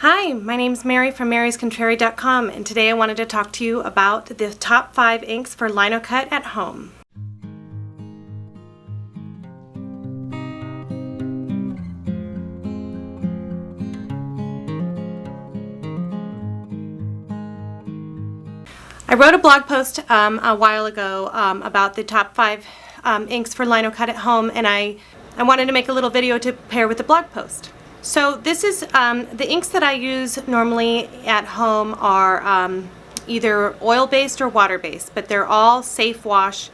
Hi, my name's Mary from maryscontrary.com, and today I wanted to talk to you about the top 5 inks for Linocut at home. I wrote a blog post a while ago about the top 5 inks for Linocut at home, and I wanted to make a little video to pair with the blog post. So this is the inks that I use normally at home are either oil-based or water-based, but they're all safe wash.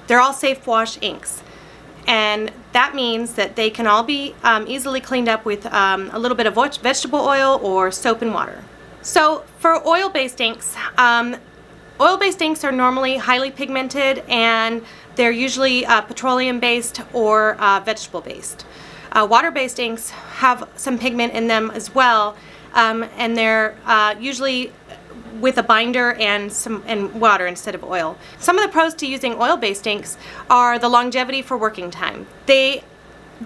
They're all safe wash inks, and that means that they can all be easily cleaned up with a little bit of vegetable oil or soap and water. So for oil-based inks, oil-based inks are normally highly pigmented, and they're usually petroleum-based or vegetable-based. Water-based inks have some pigment in them as well, and they're usually with a binder and water instead of oil. Some of the pros to using oil-based inks are the longevity for working time. They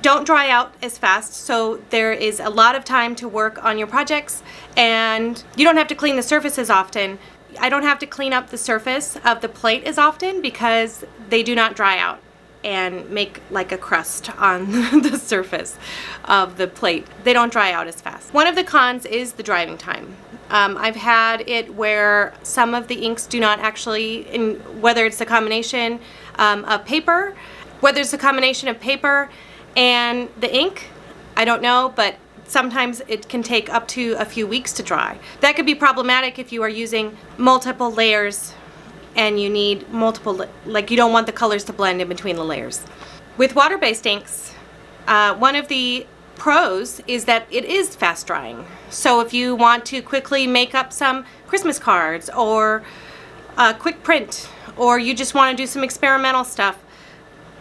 don't dry out as fast, so there is a lot of time to work on your projects, and you don't have to clean the surface as often. I don't have to clean up the surface of the plate as often because they do not dry out and make like a crust on the surface of the plate. They don't dry out as fast. One of the cons is the drying time. I've had it where some of the inks do not actually, whether it's a combination of paper, and the ink, I don't know, but sometimes it can take up to a few weeks to dry. That could be problematic if you are using multiple layers and you need multiple, like you don't want the colors to blend in between the layers. With water-based inks, one of the pros is that it is fast drying. So if you want to quickly make up some Christmas cards or a quick print, or you just want to do some experimental stuff,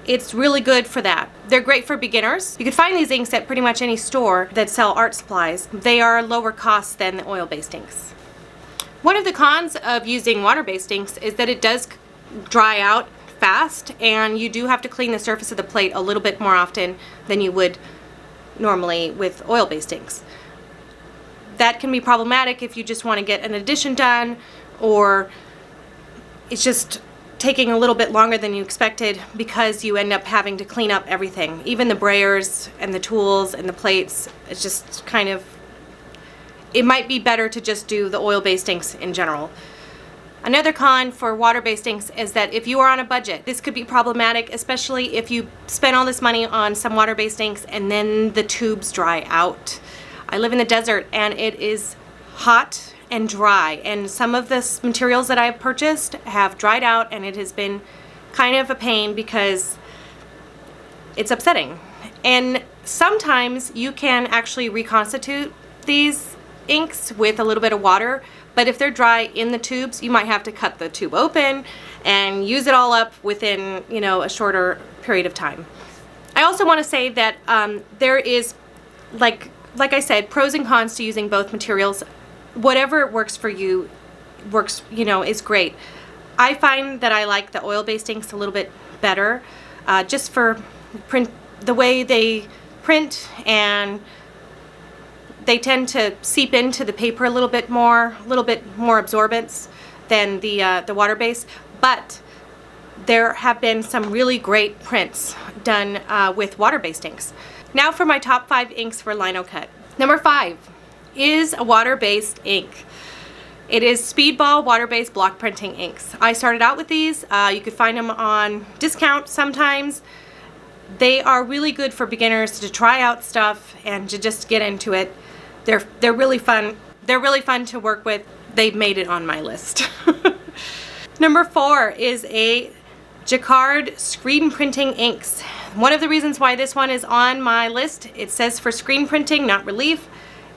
it's really good for that. They're great for beginners. You can find these inks at pretty much any store that sell art supplies. They are lower cost than the oil-based inks. One of the cons of using water-based inks is that it does dry out fast, and you do have to clean the surface of the plate a little bit more often than you would normally with oil-based inks. That can be problematic if you just want to get an addition done, or it's just taking a little bit longer than you expected because you end up having to clean up everything. Even the brayers and the tools and the plates, it's just kind of, it might be better to just do the oil-based inks in general. Another con for water-based inks is that if you are on a budget, this could be problematic, especially if you spend all this money on some water-based inks and then the tubes dry out. I live in the desert and it is hot and dry, and some of the materials that I've purchased have dried out, and it has been kind of a pain because it's upsetting. And sometimes you can actually reconstitute these inks with a little bit of water, but if they're dry in the tubes, you might have to cut the tube open and use it all up within, a shorter period of time. I also want to say that there is, like I said, pros and cons to using both materials. Whatever works for you works, is great. I find that I like the oil-based inks a little bit better, just for the way they print, and they tend to seep into the paper a little bit more absorbance than the water-based. But there have been some really great prints done with water-based inks. Now for my top 5 inks for Linocut. Number 5 is a water-based ink. It is Speedball water-based block printing inks. I started out with these. You could find them on discount sometimes. They are really good for beginners to try out stuff and to just get into it. They're really fun. They're really fun to work with. They've made it on my list. Number 4 is a Jacquard screen printing inks. One of the reasons why this one is on my list, it says for screen printing, not relief.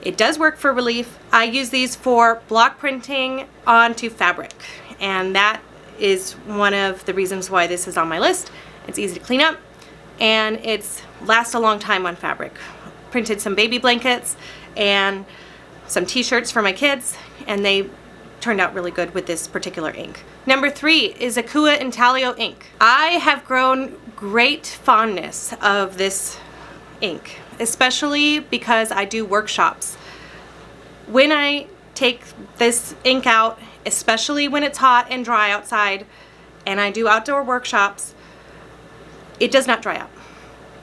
It does work for relief. I use these for block printing onto fabric, and that is one of the reasons why this is on my list. It's easy to clean up, and it's lasts a long time on fabric. Printed some baby blankets and some t-shirts for my kids, and they turned out really good with this particular ink. Number 3 is Akua Intaglio ink. I have grown great fondness of this ink, especially because I do workshops When I take this ink out, especially when it's hot and dry outside, and I do outdoor workshops, it does not dry out.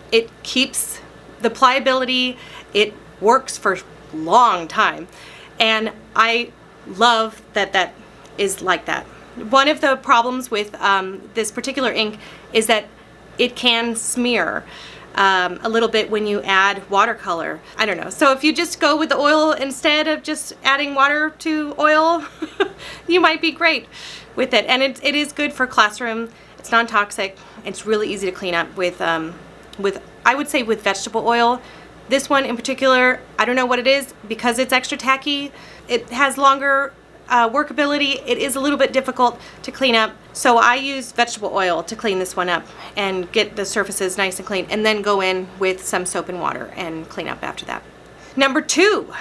It keeps the pliability, it works for a long time, and I love that that is like that. One of the problems with this particular ink is that it can smear a little bit when you add watercolor. I don't know. So if you just go with the oil instead of just adding water to oil, you might be great with it. And it is good for classroom. It's non-toxic. It's really easy to clean up with I would say with vegetable oil. This one in particular, I don't know what it is, because it's extra tacky. It has longer workability. It is a little bit difficult to clean up. So I use vegetable oil to clean this one up and get the surfaces nice and clean, and then go in with some soap and water and clean up after that. Number 2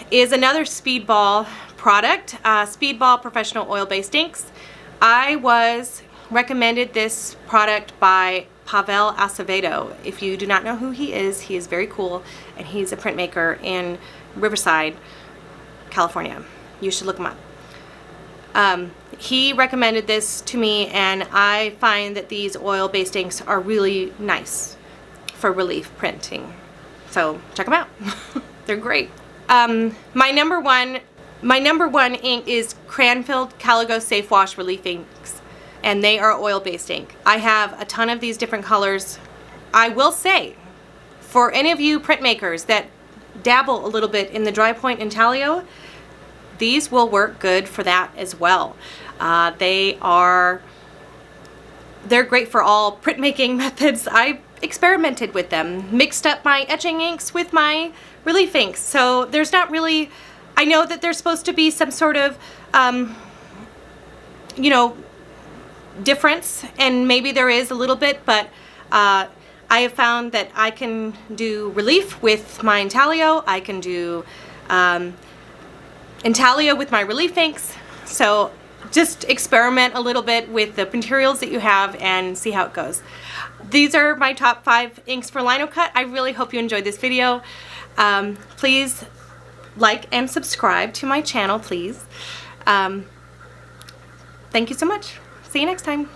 is another Speedball product, Speedball Professional Oil-Based Inks. I was recommended this product by Pavel Acevedo. If you do not know who he is very cool, and he's a printmaker in Riverside, California. You should look him up. He recommended this to me, and I find that these oil-based inks are really nice for relief printing. So check them out. They're great. My number one ink is Cranfield Caligo Safe Wash Relief Inks, and they are oil-based ink. I have a ton of these different colors. I will say, for any of you printmakers that dabble a little bit in the dry point intaglio, these will work good for that as well. They're great for all printmaking methods. I experimented with them, mixed up my etching inks with my relief inks. So there's not really, I know that there's supposed to be some sort of, you know, difference, and maybe there is a little bit, but I have found that I can do relief with my intaglio. I can do intaglio with my relief inks. So just experiment a little bit with the materials that you have and see how it goes. These are my top 5 inks for Linocut. I really hope you enjoyed this video. Please like and subscribe to my channel, please. Thank you so much. See you next time.